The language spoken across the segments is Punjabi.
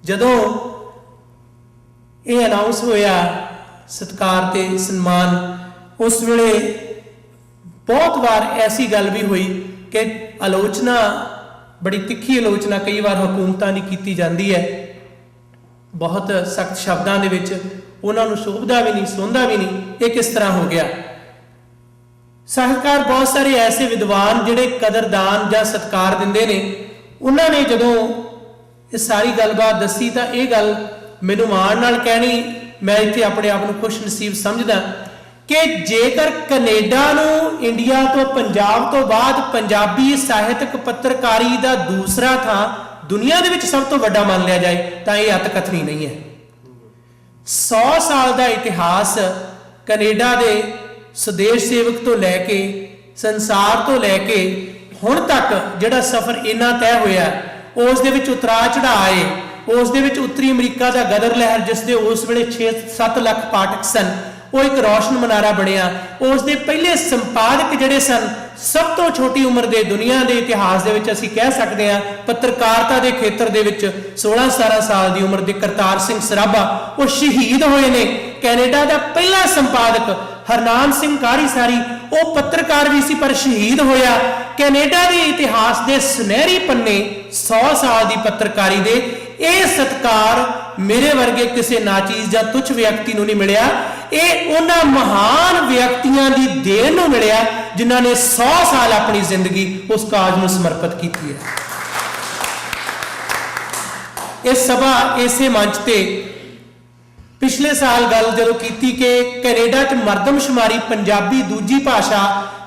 ਜਦੋਂ ਇਹ ਅਨਾਉਂਸ ਹੋਇਆ ਸਤਿਕਾਰ ਤੇ ਸਨਮਾਨ, ਉਸ ਵੇਲੇ ਬਹੁਤ ਵਾਰ ਐਸੀ ਗੱਲ ਵੀ ਹੋਈ ਕਿ ਆਲੋਚਨਾ, ਬੜੀ ਤਿੱਖੀ ਆਲੋਚਨਾ ਕਈ ਵਾਰ ਹਕੂਮਤਾਂ ਦੀ ਕੀਤੀ ਜਾਂਦੀ ਹੈ, ਬਹੁਤ ਸਖਤ ਸ਼ਬਦਾਂ ਦੇ ਵਿੱਚ, ਉਹਨਾਂ ਨੂੰ ਸ਼ੋਭਦਾ ਵੀ ਨਹੀਂ, ਸੋਹੰਦਾ ਵੀ ਨਹੀਂ। ਇਹ ਕਿਸ ਤਰ੍ਹਾਂ ਹੋ ਗਿਆ? ਸਾਹਿਤਕਾਰ ਬਹੁਤ ਸਾਰੇ ਐਸੇ ਵਿਦਵਾਨ ਜਿਹੜੇ ਕਦਰਦਾਨ ਜਾਂ ਸਤਿਕਾਰ ਦਿੰਦੇ ਨੇ, ਉਹਨਾਂ ਨੇ ਜਦੋਂ ਇਹ ਸਾਰੀ ਗੱਲਬਾਤ ਦੱਸੀ ਤਾਂ ਇਹ ਗੱਲ ਮੈਨੂੰ ਮਾਣ ਨਾਲ ਕਹਿਣੀ, ਮੈਂ ਇੱਥੇ ਆਪਣੇ ਆਪ ਨੂੰ ਖੁਸ਼ ਨਸੀਬ ਸਮਝਦਾ ਕਿ ਜੇਕਰ ਕੈਨੇਡਾ ਨੂੰ ਇੰਡੀਆ ਤੋਂ, ਪੰਜਾਬ ਤੋਂ ਬਾਅਦ ਪੰਜਾਬੀ ਸਾਹਿਤਕ ਪੱਤਰਕਾਰੀ ਦਾ ਦੂਸਰਾ ਥਾਂ ਦੁਨੀਆ ਦੇ ਵਿੱਚ ਸਭ ਤੋਂ ਵੱਡਾ ਮੰਨ ਲਿਆ ਜਾਏ ਤਾਂ ਇਹ ਅਤਕਥਨੀ ਨਹੀਂ ਹੈ। 100 ਸਾਲ ਦਾ ਇਤਿਹਾਸ ਕੈਨੇਡਾ ਦੇ ਸੁਦੇਸ਼ ਸੇਵਕ ਤੋਂ ਲੈ ਕੇ ਸੰਸਾਰ ਤੋਂ ਲੈ ਕੇ ਹੁਣ ਤੱਕ ਜਿਹੜਾ ਸਫ਼ਰ ਇੰਨਾ ਤੈਅ ਹੋਇਆ, ਉਸ ਦੇ ਵਿੱਚ ਉਤਰਾ ਚੜ੍ਹਾਅ ਆਏ, ਉਸ ਦੇ ਵਿੱਚ ਉੱਤਰੀ ਅਮਰੀਕਾ ਦਾ ਗਦਰ ਲਹਿਰ, ਜਿਸ ਦੇ ਉਸ ਵੇਲੇ 6-7 ਲੱਖ ਪਾਠਕ ਸਨ, ਉਹ ਇੱਕ ਰੌਸ਼ਨ ਮਨਾਰਾ ਬਣਿਆ। ਉਸ ਦੇ ਪਹਿਲੇ ਸੰਪਾਦਕ ਜਿਹੜੇ ਸਨ, ਸਭ ਤੋਂ ਛੋਟੀ ਉਮਰ ਦੇ ਦੁਨੀਆ ਦੇ ਇਤਿਹਾਸ ਦੇ ਵਿੱਚ ਅਸੀਂ ਕਹਿ ਸਕਦੇ ਹਾਂ ਪੱਤਰਕਾਰਤਾ ਦੇ ਖੇਤਰ ਦੇ ਵਿੱਚ 16-17 ਸਾਲ ਦੀ ਉਮਰ ਦੇ ਕਰਤਾਰ ਸਿੰਘ ਸਰਾਭਾ, ਉਹ ਸ਼ਹੀਦ ਹੋਏ ਨੇ। ਕੈਨੇਡਾ ਦਾ ਪਹਿਲਾ ਸੰਪਾਦਕ ਹਰਨਾਮ ਸਿੰਘ ਕਾਰੀਸਾਰੀ, ਉਹ ਪੱਤਰਕਾਰ ਵੀ ਸੀ ਪਰ ਸ਼ਹੀਦ ਹੋਇਆ। ਕੈਨੇਡਾ ਦੇ ਇਤਿਹਾਸ ਦੇ ਸੁਨਹਿਰੀ ਪੰਨੇ 100 ਸਾਲ ਦੀ ਪੱਤਰਕਾਰੀ ਦੇ, ਇਹ ਸਤਿਕਾਰ ਮੇਰੇ ਵਰਗੇ ਕਿਸੇ ਨਾਚੀਜ਼ ਜਾਂ ਤੁੱਛ ਵਿਅਕਤੀ ਨੂੰ ਨਹੀਂ ਮਿਲਿਆ, ਇਹ ਉਹਨਾਂ ਮਹਾਨ ਵਿਅਕਤੀਆਂ ਦੀ ਦੇਣ ਨੂੰ ਮਿਲਿਆ ਜਿਨ੍ਹਾਂ ਨੇ 100 ਸਾਲ ਆਪਣੀ ਜ਼ਿੰਦਗੀ ਉਸ ਕਾਜ ਨੂੰ ਸਮਰਪਿਤ ਕੀਤੀ ਹੈ। ਇਹ ਸਭਾ ਇਸੇ ਮੰਚ ਤੇ ਪਿਛਲੇ ਸਾਲ ਗੱਲ ਜਦੋਂ ਕੀਤੀ ਕਿ ਕੈਨੇਡਾ 'ਚ ਮਰਦਮਸ਼ੁਮਾਰੀ ਪੰਜਾਬੀ ਦੂਜੀ ਭਾਸ਼ਾ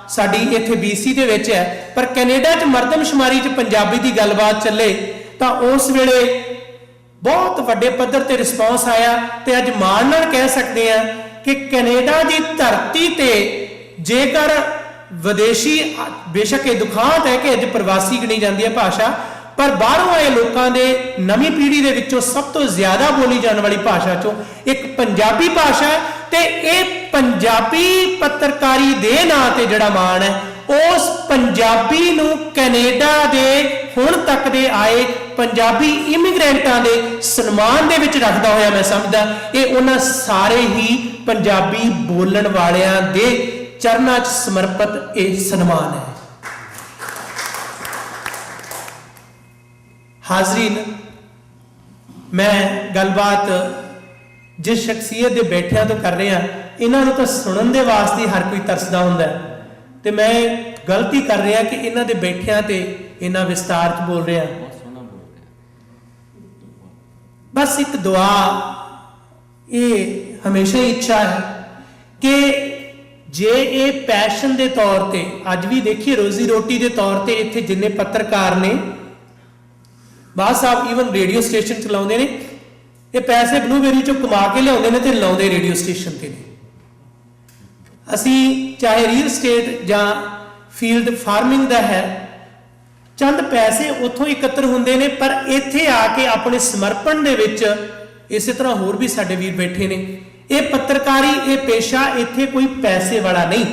ਸਾਡੀ ਇੱਥੇ BC ਦੇ ਵਿੱਚ ਹੈ, ਪਰ ਕੈਨੇਡਾ 'ਚ ਮਰਦਮਸ਼ੁਮਾਰੀ 'ਚ ਪੰਜਾਬੀ ਦੀ ਗੱਲਬਾਤ ਚੱਲੇ ਤਾਂ ਉਸ ਵੇਲੇ ਬਹੁਤ ਵੱਡੇ ਪੱਧਰ ਤੇ ਰਿਸਪੌਂਸ ਆਇਆ। ਤੇ ਅੱਜ ਮਾਣ ਨਾਲ ਕਹਿ ਸਕਦੇ ਹਾਂ ਕਿ ਕੈਨੇਡਾ ਦੀ ਧਰਤੀ ਤੇ ਜੇਕਰ ਵਿਦੇਸ਼ੀ, ਬੇਸ਼ੱਕ ਇਹ ਦੁਖਾਂਤ ਹੈ ਕਿ ਅੱਜ ਪ੍ਰਵਾਸੀ ਗਿਣੀ ਜਾਂਦੀ ਹੈ ਭਾਸ਼ਾ, ਪਰ ਬਾਹਰੋਂ ਆਏ ਲੋਕਾਂ ਦੇ ਨਵੀਂ ਪੀੜ੍ਹੀ ਦੇ ਵਿੱਚੋਂ ਸਭ ਤੋਂ ਜ਼ਿਆਦਾ ਬੋਲੀ ਜਾਣ ਵਾਲੀ ਭਾਸ਼ਾ ਚੋਂ ਇੱਕ ਪੰਜਾਬੀ ਭਾਸ਼ਾ ਹੈ। ਤੇ ਇਹ ਪੰਜਾਬੀ ਪੱਤਰਕਾਰੀ ਦੇ ਨਾਂ ਤੇ ਜਿਹੜਾ ਮਾਣ ਹੈ, ਉਸ ਪੰਜਾਬੀ ਨੂੰ ਕੈਨੇਡਾ ਦੇ ਹੁਣ ਤੱਕ ਦੇ ਆਏ ਪੰਜਾਬੀ ਇਮੀਗ੍ਰੈਂਟਾਂ ਦੇ ਸਨਮਾਨ ਦੇ ਵਿੱਚ ਰੱਖਦਾ ਹੋਇਆ ਮੈਂ ਸਮਝਦਾ ਇਹ ਉਹਨਾਂ ਸਾਰੇ ਹੀ ਪੰਜਾਬੀ ਬੋਲਣ ਵਾਲਿਆਂ ਦੇ ਚਰਨਾਂ 'ਚ ਸਮਰਪਿਤ ਇਹ ਸਨਮਾਨ ਹੈ। ਹਾਜ਼ਰੀਨ, ਮੈਂ ਗੱਲਬਾਤ ਜਿਸ ਸ਼ਖਸੀਅਤ ਦੇ ਬੈਠਿਆਂ ਤੋਂ ਕਰ ਰਿਹਾ, ਇਹਨਾਂ ਨੂੰ ਤਾਂ ਸੁਣਨ ਦੇ ਵਾਸਤੇ ਹਰ ਕੋਈ ਤਰਸਦਾ ਹੁੰਦਾ, ਤੇ ਮੈਂ ਗਲਤੀ ਕਰ ਰਿਹਾ ਕਿ ਇਹਨਾਂ ਦੇ ਬੈਠਿਆਂ ਤੇ ਇਹਨਾਂ ਵਿਸਤਾਰ 'ਚ ਬੋਲ ਰਿਹਾ। ਬਸ ਇੱਕ ਦੁਆ, ਇਹ ਹਮੇਸ਼ਾ ਹੀ ਇੱਛਾ ਹੈ ਕਿ ਜੇ ਇਹ ਪੈਸ਼ਨ ਦੇ ਤੌਰ ਤੇ, ਅੱਜ ਵੀ ਦੇਖੀਏ ਰੋਜ਼ੀ ਰੋਟੀ ਦੇ ਤੌਰ ਤੇ ਇੱਥੇ ਜਿੰਨੇ ਪੱਤਰਕਾਰ ਨੇ, ਬਾਦ ਸਾਹਿਬ ਈਵਨ ਰੇਡੀਓ ਸਟੇਸ਼ਨ ਚਲਾਉਂਦੇ ਨੇ, ਇਹ ਪੈਸੇ ਬਲੂਬੇਰੀ ਚੋਂ ਕਮਾ ਕੇ ਲਿਆਉਂਦੇ ਨੇ ਤੇ ਲਾਉਂਦੇ ਰੇਡੀਓ ਸਟੇਸ਼ਨ ਤੇ ਨੇ। ਅਸੀਂ ਚਾਹੇ ਰੀਅਲ ਸਟੇਟ ਜਾਂ ਫੀਲਡ ਫਾਰਮਿੰਗ ਦਾ ਹੈ, ਚੰਦ ਪੈਸੇ ਉੱਥੋਂ ਇਕੱਤਰ ਹੁੰਦੇ ਨੇ, ਪਰ ਇੱਥੇ ਆ ਕੇ ਆਪਣੇ ਸਮਰਪਣ ਦੇ ਵਿੱਚ ਇਸੇ ਤਰ੍ਹਾਂ ਹੋਰ ਵੀ ਸਾਡੇ ਵੀਰ ਬੈਠੇ ਨੇ। ਇਹ ਪੱਤਰਕਾਰੀ, ਇਹ ਪੇਸ਼ਾ ਇੱਥੇ ਕੋਈ ਪੈਸੇ ਵਾਲਾ ਨਹੀਂ,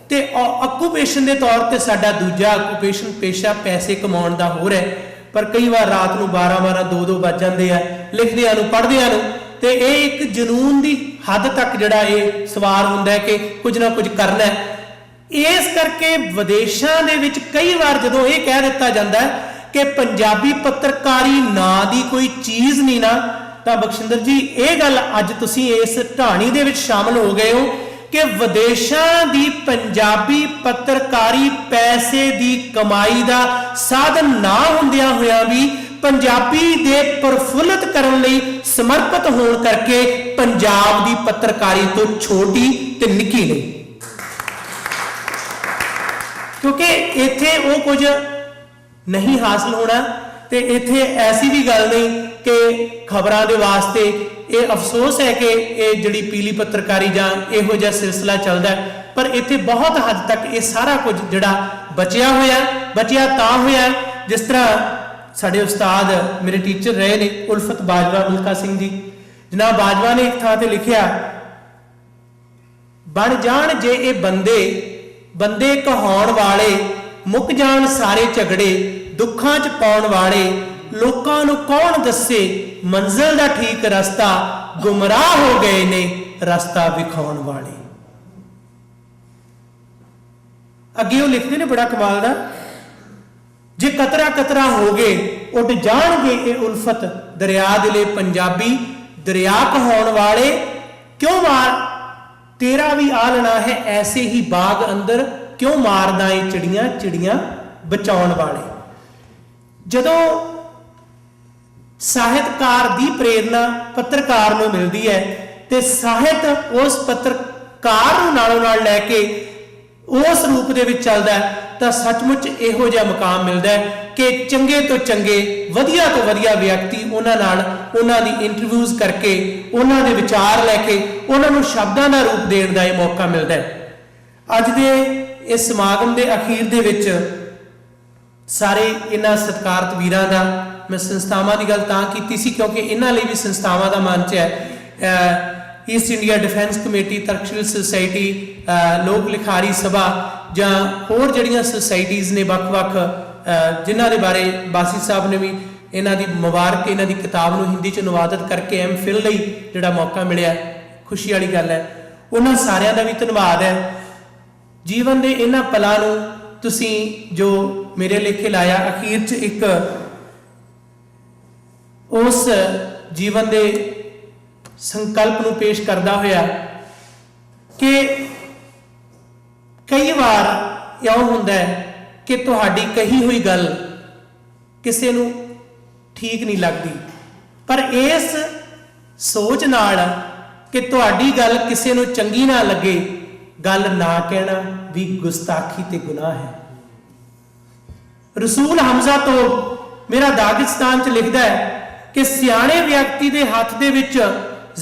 ਤੇ ਆਕੂਪੇਸ਼ਨ ਦੇ ਤੌਰ ਤੇ ਸਾਡਾ ਦੂਜਾ ਆਕੂਪੇਸ਼ਨ ਪੇਸ਼ਾ ਪੈਸੇ ਕਮਾਉਣ ਦਾ ਹੋਰ ਹੈ। ਪਰ ਕਈ ਵਾਰ ਰਾਤ ਨੂੰ 12-12 2-2 ਵੱਜ ਜਾਂਦੇ ਆ ਲਿਖਦਿਆਂ ਨੂੰ, ਪੜ੍ਹਦਿਆਂ ਨੂੰ, ਤੇ ਇਹ ਇੱਕ ਜਨੂਨ ਦੀ ਹੱਦ ਤੱਕ ਜਿਹੜਾ ਇਹ ਸਵਾਰ ਹੁੰਦਾ ਹੈ ਕਿ ਕੁਝ ਨਾ ਕੁਝ ਕਰਨਾ ਹੈ। ਇਸ ਕਰਕੇ ਵਿਦੇਸ਼ਾਂ ਦੇ ਵਿੱਚ ਕਈ ਵਾਰ ਜਦੋਂ ਇਹ ਕਹਿ ਦਿੱਤਾ ਜਾਂਦਾ ਕਿ ਪੰਜਾਬੀ ਪੱਤਰਕਾਰੀ ਨਾਂ ਦੀ ਕੋਈ ਚੀਜ਼ ਨਹੀਂ ਨਾ, ਤਾਂ ਬਖਸ਼ਿੰਦਰ ਜੀ ਇਹ ਗੱਲ ਅੱਜ ਤੁਸੀਂ ਇਸ ਢਾਣੀ ਦੇ ਵਿੱਚ ਸ਼ਾਮਲ ਹੋ ਗਏ ਹੋ ਕਿ ਵਿਦੇਸ਼ਾਂ ਦੀ ਪੰਜਾਬੀ ਪੱਤਰਕਾਰੀ ਪੈਸੇ ਦੀ ਕਮਾਈ ਦਾ ਸਾਧਨ ਨਾ ਹੁੰਦਿਆਂ ਹੋਇਆਂ ਵੀ ਪੰਜਾਬੀ ਦੇ ਪ੍ਰਫੁੱਲਤ ਕਰਨ ਲਈ ਸਮਰਪਿਤ ਹੋਣ ਕਰਕੇ ਪੰਜਾਬ ਦੀ ਪੱਤਰਕਾਰੀ ਤੋਂ ਛੋਟੀ ਤੇ ਨਿੱਕੀ ਨਹੀਂ, ਕਿਉਂਕਿ ਇੱਥੇ ਉਹ ਕੁਝ ਨਹੀਂ ਹਾਸਲ ਹੋਣਾ। ਤੇ ਇੱਥੇ ਐਸੀ ਵੀ ਗੱਲ ਨਹੀਂ ਕਿ ਖਬਰਾਂ ਦੇ ਵਾਸਤੇ ਇਹ ਅਫਸੋਸ ਹੈ ਕਿ ਇਹ ਜਿਹੜੀ ਪੀਲੀ ਪੱਤਰਕਾਰੀ ਜਾਂ ਇਹੋ ਜਿਹਾ ਸਿਲਸਿਲਾ ਚੱਲਦਾ, ਪਰ ਇੱਥੇ ਬਹੁਤ ਹੱਦ ਤੱਕ ਇਹ ਸਾਰਾ ਕੁਝ ਜਿਹੜਾ ਬਚਿਆ ਤਾਂ ਹੋਇਆ जिस तरह साडे उस्ताद मेरे टीचर रहे ने उल्फत बाजवा मिल्खा सिंह जी, जनाब बाजवा ने एक थां ते लिखिया, बन जाण जे ये बंदे बंदे कहाउण वाले, मुक जाण सारे झगड़े, दुखां च पाउण वाले, लोकां नूं कौन दस्से मंजिल दा ठीक रस्ता, गुमराह हो गए ने रस्ता विखाउण वाले। अगे वो लिखते ने बड़ा कमाल दा, जे कतरा कतरा हो गए उठ जाणगे ये उल्फत, दरिया दिले पंजाबी दरिया कहाउण वाले, क्यों मार तेरा भी आलना है ऐसे ही बाग अंदर, क्यों मारदा है चिड़ियां चिड़ियां बचाउण वाले। जदों ਸਾਹਿਤਕਾਰ ਦੀ ਪ੍ਰੇਰਨਾ ਪੱਤਰਕਾਰ ਨੂੰ ਮਿਲਦੀ ਹੈ ਤੇ ਸਾਹਿਤ ਉਸ ਪੱਤਰਕਾਰ ਨੂੰ ਨਾਲੋਂ ਨਾਲ ਲੈ ਕੇ ਉਸ ਰੂਪ ਦੇ ਵਿੱਚ ਚੱਲਦਾ ਤਾਂ ਸੱਚਮੁੱਚ ਇਹੋ ਜਿਹਾ ਮੁਕਾਮ ਮਿਲਦਾ ਹੈ ਕਿ ਚੰਗੇ ਤੋਂ ਚੰਗੇ ਵਧੀਆ ਤੋਂ ਵਧੀਆ ਵਿਅਕਤੀ ਉਹਨਾਂ ਨਾਲ ਉਹਨਾਂ ਦੀ ਇੰਟਰਵਿਊਜ਼ ਕਰਕੇ ਉਹਨਾਂ ਦੇ ਵਿਚਾਰ ਲੈ ਕੇ ਉਹਨਾਂ ਨੂੰ ਸ਼ਬਦਾਂ ਦਾ ਰੂਪ ਦੇਣ ਦਾ ਇਹ ਮੌਕਾ ਮਿਲਦਾ ਹੈ। ਅੱਜ ਦੇ ਇਸ ਸਮਾਗਮ ਦੇ ਅਖੀਰ ਦੇ ਵਿੱਚ ਸਾਰੇ ਇਹਨਾਂ ਸਤਿਕਾਰਤ ਵੀਰਾਂ ਦਾ मैं संस्थावां की गल तां कीती सी क्योंकि इन्हां लई भी संस्थावां दा मंच है। ईस्ट इंडिया डिफेंस कमेटी, तरकशील सोसाइटी, लोक लिखारी सभा जां होर जिहड़ियां सोसाइटीज़ ने वख-वख जिन्हां दे बारे बासी साहब ने भी इन्हां दी मुबारक इन्हां दी किताब नूं हिंदी च अनुवादित करके MPhil लई जिहड़ा मौका मिलिया, खुशी वाली गल है। उन्हां सारियां दा भी धन्नवाद है। जीवन दे इन्हां पलां नूं तुसीं जो मेरे लेखे लाया, अखीर च एक उस जीवन के संकल्प नूं पेश करदा होया कि कई बार इउं हुंदा है कि तुहाडी कही हुई गल किसी नूं ठीक नहीं लगती, पर इस सोच नाल कि तुहाडी गल किसी नूं चंगी ना लगे, गल ना कहना भी गुस्ताखी ते गुनाह है। रसूल हमजा तो मेरा दागिस्तान च लिखदा है कि सियाणे व्यक्ति के हाथ दे विच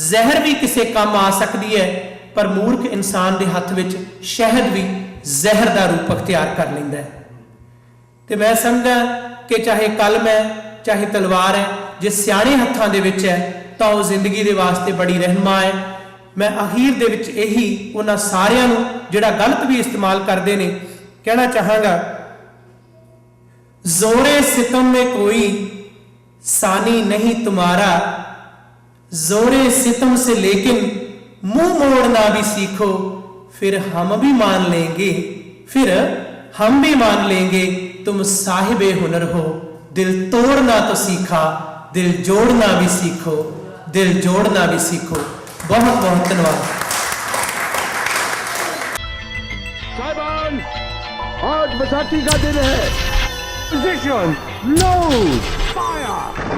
जहर भी किसी काम आ सकती है, पर मूर्ख इंसान के हाथ विच शहद भी जहर का रूप अख्तियार कर लैंदा है। ते मैं समझदा कि चाहे कलम है चाहे तलवार है, जे सियाणे हत्थां दे विच है तो वह जिंदगी के वास्ते बड़ी रहनुमा है। मैं अखीर दे विच यही उन्हां सारियां नूं जिहड़ा गलत भी इस्तेमाल करदे ने कहना चाहांगा, जोरे सितम में कोई सानी नहीं तुम्हारा, जोरे सितम से लेकिन मुंह मोड़ना भी सीखो, फिर हम भी मान लेंगे, फिर हम भी मान लेंगे तुम साहिबे हुनर हो। दिल तोड़ना तो सीखा, दिल जोड़ना भी सीखो, दिल जोड़ना भी सीखो। बहुत बहुत धन्यवाद। साहिबान, आज बैसाखी का दिन है। Position, load, fire.